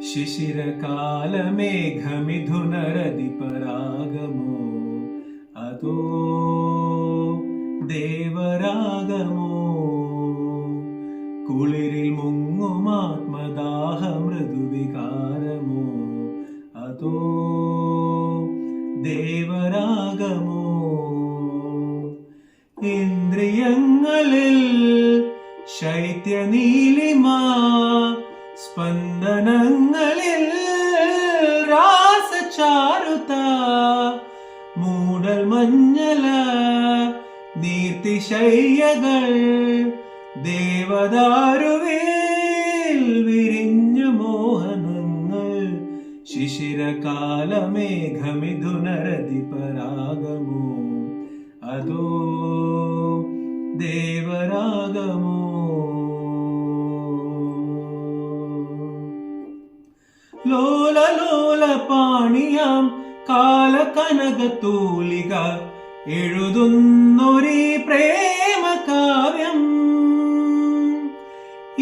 ശിശിരകാലമേഘമിഥുനരതിപരാഗമോ അതോ ദേവരാഗമോ കുളിരിൽ മുങ്ങുമാത്മദാഹ മൃദുവികാരമോ അതോ ദേവരാഗമോ ഇന്ദ്രിയങ്ങളിൽ ശൈത്യനീലിമ സ്പന്ദനങ്ങളിൽ രാസചാരുത മൂടൽ മഞ്ഞല നീർത്തിശയ്യകൾ ദേവദാരുവിൽ വിരിഞ്ഞു മോഹനങ്ങൾ ശിശിരകാലമേഘമിഥുനരതിപരാഗമോ അതോ ദേവരാഗമോ ലോല ലോല പാണിയാം കാലകനകതൂലിക എഴുതുന്നൊരീ പ്രേമകാവ്യം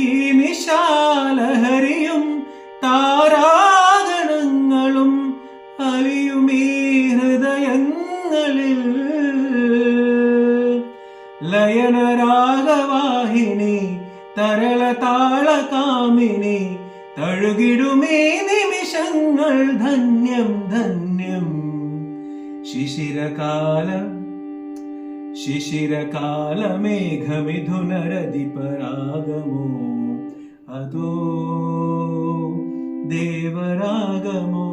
ഈ നിശാലഹരിയും താരാഗണങ്ങളും അലിയുമീ ഹൃദയങ്ങളിൽ ലയനരാഗവാഹിനി തരളതാളകാമിനി തഴുകിടുമേ നിമിഷങ്ങൾ ധന്യം ധന്യം ശിശിരകാലമേഘമിഥുനരതിപരാഗമോ അതോ ദേവരാഗമോ